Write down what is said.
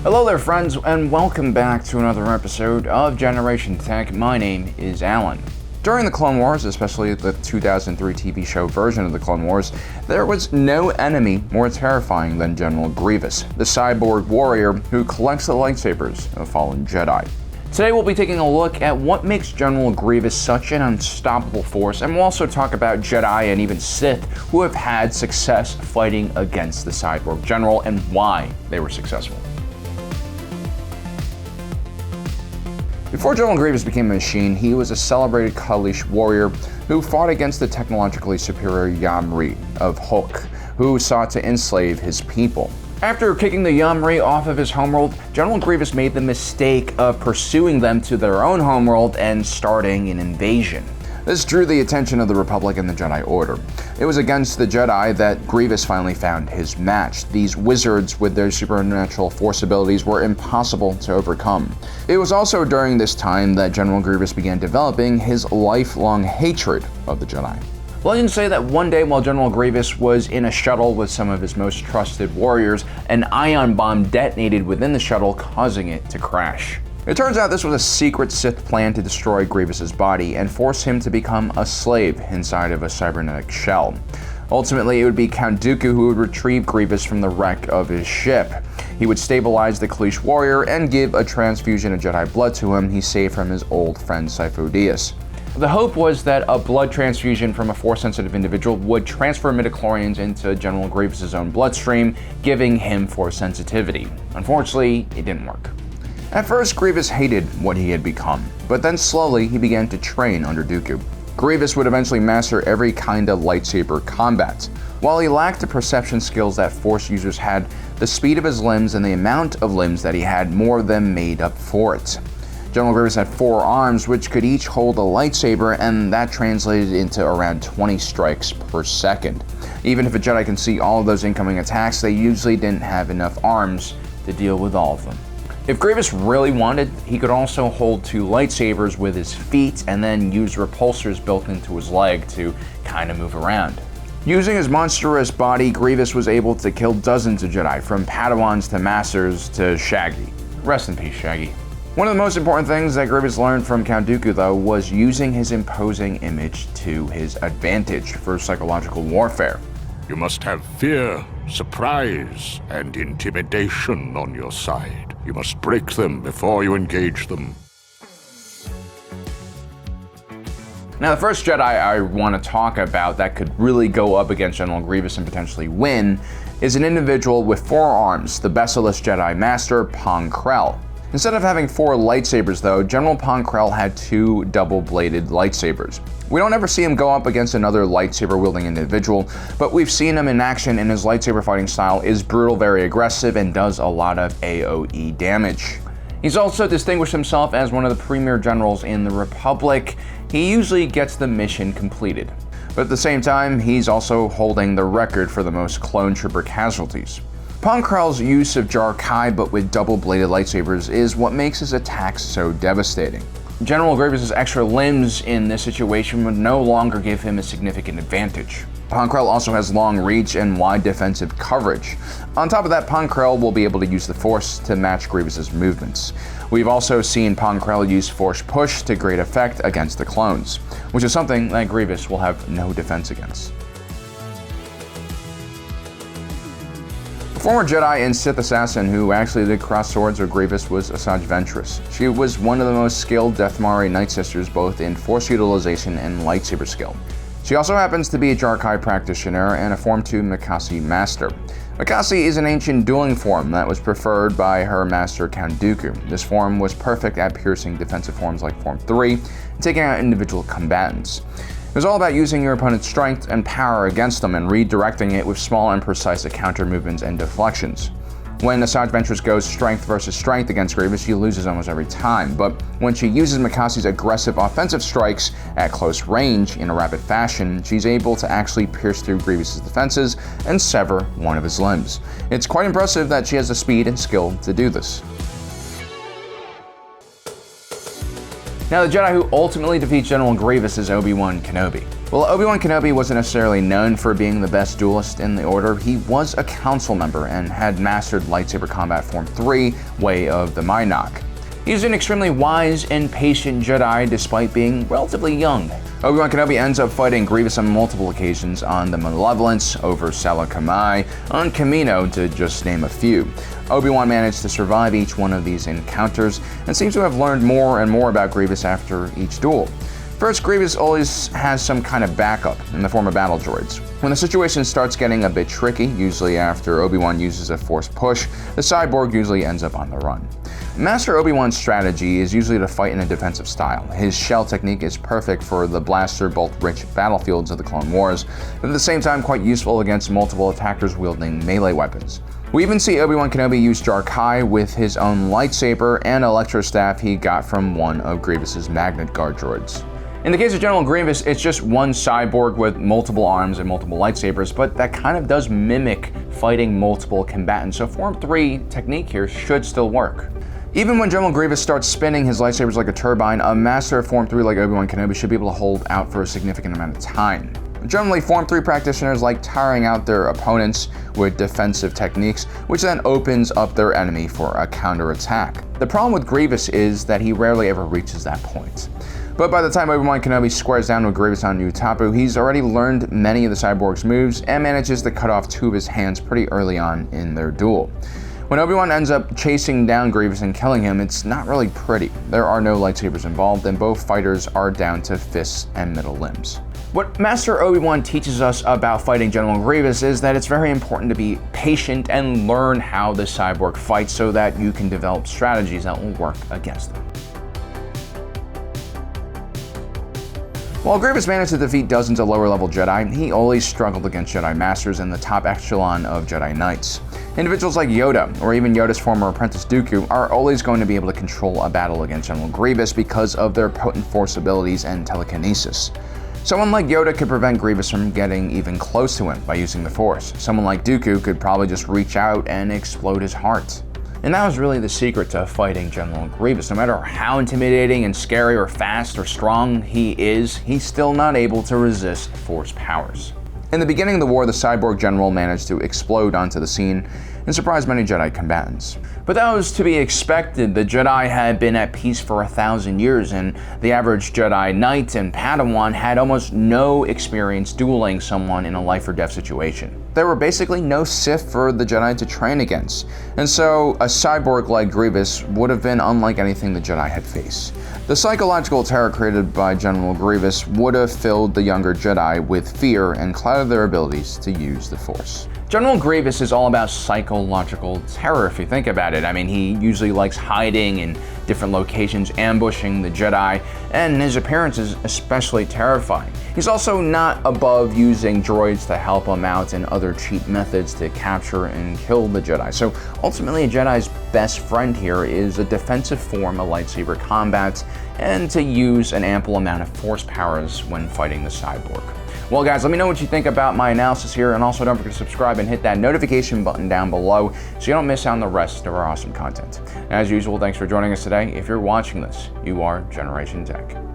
Hello there friends, and welcome back to another episode of Generation Tech. My name is Alan. During the Clone Wars, especially the 2003 TV show version of the Clone Wars, there was no enemy more terrifying than General Grievous, the cyborg warrior who collects the lightsabers of fallen Jedi. Today we'll be taking a look at what makes General Grievous such an unstoppable force, and we'll also talk about Jedi and even Sith who have had success fighting against the cyborg general and why they were successful. Before General Grievous became a machine, he was a celebrated Kalish warrior who fought against the technologically superior Yamri of Hulk, who sought to enslave his people. After kicking the Yamri off of his homeworld, General Grievous made the mistake of pursuing them to their own homeworld and starting an invasion. This drew the attention of the Republic and the Jedi Order. It was against the Jedi that Grievous finally found his match. These wizards with their supernatural force abilities were impossible to overcome. It was also during this time that General Grievous began developing his lifelong hatred of the Jedi. Legends say that one day while General Grievous was in a shuttle with some of his most trusted warriors, an ion bomb detonated within the shuttle, causing it to crash. It turns out this was a secret Sith plan to destroy Grievous's body and force him to become a slave inside of a cybernetic shell. Ultimately, it would be Count Dooku who would retrieve Grievous from the wreck of his ship. He would stabilize the Kalish warrior and give a transfusion of Jedi blood to him he saved from his old friend Sifo Dyas. The hope was that a blood transfusion from a Force-sensitive individual would transfer midichlorians into General Grievous's own bloodstream, giving him Force sensitivity. Unfortunately, it didn't work. At first, Grievous hated what he had become, but then slowly he began to train under Dooku. Grievous would eventually master every kind of lightsaber combat. While he lacked the perception skills that Force users had, the speed of his limbs and the amount of limbs that he had more than made up for it. General Grievous had 4 arms, which could each hold a lightsaber, and that translated into around 20 strikes per second. Even if a Jedi can see all of those incoming attacks, they usually didn't have enough arms to deal with all of them. If Grievous really wanted, he could also hold 2 lightsabers with his feet and then use repulsors built into his leg to kind of move around. Using his monstrous body, Grievous was able to kill dozens of Jedi, from Padawans to Masters to Shaggy. Rest in peace, Shaggy. One of the most important things that Grievous learned from Count Dooku, though, was using his imposing image to his advantage for psychological warfare. You must have fear, surprise, and intimidation on your side. You must break them before you engage them. Now, the first Jedi I want to talk about that could really go up against General Grievous and potentially win is an individual with 4 arms, the Besserless Jedi Master, Pong Krell. Instead of having 4 lightsabers though, General Pong Krell had 2 double-bladed lightsabers. We don't ever see him go up against another lightsaber-wielding individual, but we've seen him in action, and his lightsaber fighting style is brutal, very aggressive, and does a lot of AoE damage. He's also distinguished himself as one of the premier generals in the Republic. He usually gets the mission completed. But at the same time, he's also holding the record for the most clone trooper casualties. Pong Krell's use of Jar Kai, but with double-bladed lightsabers, is what makes his attacks so devastating. General Grievous's extra limbs in this situation would no longer give him a significant advantage. Pong Krell also has long reach and wide defensive coverage. On top of that, Pong Krell will be able to use the Force to match Grievous's movements. We've also seen Pong Krell use Force Push to great effect against the clones, which is something that Grievous will have no defense against. Former Jedi and Sith assassin who actually did cross swords with Grievous was Asajj Ventress. She was one of the most skilled Deathmari Night Sisters, both in Force utilization and lightsaber skill. She also happens to be a Jar Kai practitioner and a Form 2 Mikasi master. Mikasi is an ancient dueling form that was preferred by her master Count Dooku. This form was perfect at piercing defensive forms like Form 3 and taking out individual combatants. It was all about using your opponent's strength and power against them and redirecting it with small and precise counter movements and deflections. When Asajj Ventress goes strength versus strength against Grievous, she loses almost every time, but when she uses Mikasi's aggressive offensive strikes at close range in a rapid fashion, she's able to actually pierce through Grievous's defenses and sever one of his limbs. It's quite impressive that she has the speed and skill to do this. Now, the Jedi who ultimately defeats General Grievous is Obi-Wan Kenobi. While Obi-Wan Kenobi wasn't necessarily known for being the best duelist in the Order, he was a council member and had mastered lightsaber combat Form 3, Way of the Mynock. He's an extremely wise and patient Jedi despite being relatively young. Obi-Wan Kenobi ends up fighting Grievous on multiple occasions on the Malevolence, over Salakamai, on Kamino, to just name a few. Obi-Wan managed to survive each one of these encounters and seems to have learned more and more about Grievous after each duel. First, Grievous always has some kind of backup in the form of battle droids. When the situation starts getting a bit tricky, usually after Obi-Wan uses a forced push, the cyborg usually ends up on the run. Master Obi-Wan's strategy is usually to fight in a defensive style. His shell technique is perfect for the blaster bolt-rich battlefields of the Clone Wars, but at the same time quite useful against multiple attackers wielding melee weapons. We even see Obi-Wan Kenobi use Jar-Kai with his own lightsaber and electro staff he got from one of Grievous's Magnet Guard droids. In the case of General Grievous, it's just one cyborg with multiple arms and multiple lightsabers, but that kind of does mimic fighting multiple combatants, so Form 3 technique here should still work. Even when General Grievous starts spinning his lightsabers like a turbine, a master of Form 3 like Obi-Wan Kenobi should be able to hold out for a significant amount of time. Generally, Form 3 practitioners like tiring out their opponents with defensive techniques, which then opens up their enemy for a counterattack. The problem with Grievous is that he rarely ever reaches that point. But by the time Obi-Wan Kenobi squares down with Grievous on Utapu, he's already learned many of the cyborg's moves and manages to cut off two of his hands pretty early on in their duel. When Obi-Wan ends up chasing down Grievous and killing him, it's not really pretty. There are no lightsabers involved, and both fighters are down to fists and middle limbs. What Master Obi-Wan teaches us about fighting General Grievous is that it's very important to be patient and learn how the cyborg fights so that you can develop strategies that will work against them. While Grievous managed to defeat dozens of lower-level Jedi, he always struggled against Jedi Masters in the top echelon of Jedi Knights. Individuals like Yoda, or even Yoda's former apprentice Dooku, are always going to be able to control a battle against General Grievous because of their potent force abilities and telekinesis. Someone like Yoda could prevent Grievous from getting even close to him by using the Force. Someone like Dooku could probably just reach out and explode his heart. And that was really the secret to fighting General Grievous. No matter how intimidating and scary or fast or strong he is, he's still not able to resist Force powers. In the beginning of the war, the cyborg general managed to explode onto the scene and surprised many Jedi combatants. But that was to be expected. The Jedi had been at peace for 1,000 years, and the average Jedi Knight and Padawan had almost no experience dueling someone in a life-or-death situation. There were basically no Sith for the Jedi to train against, and so a cyborg like Grievous would have been unlike anything the Jedi had faced. The psychological terror created by General Grievous would have filled the younger Jedi with fear and clouded their abilities to use the Force. General Grievous is all about psychological terror if you think about it. I mean, he usually likes hiding in different locations, ambushing the Jedi, and his appearance is especially terrifying. He's also not above using droids to help him out and other cheap methods to capture and kill the Jedi. So ultimately, a Jedi's best friend here is a defensive form of lightsaber combat and to use an ample amount of Force powers when fighting the cyborg. Well guys, let me know what you think about my analysis here, and also don't forget to subscribe and hit that notification button down below so you don't miss out on the rest of our awesome content. As usual, thanks for joining us today. If you're watching this, you are Generation Tech.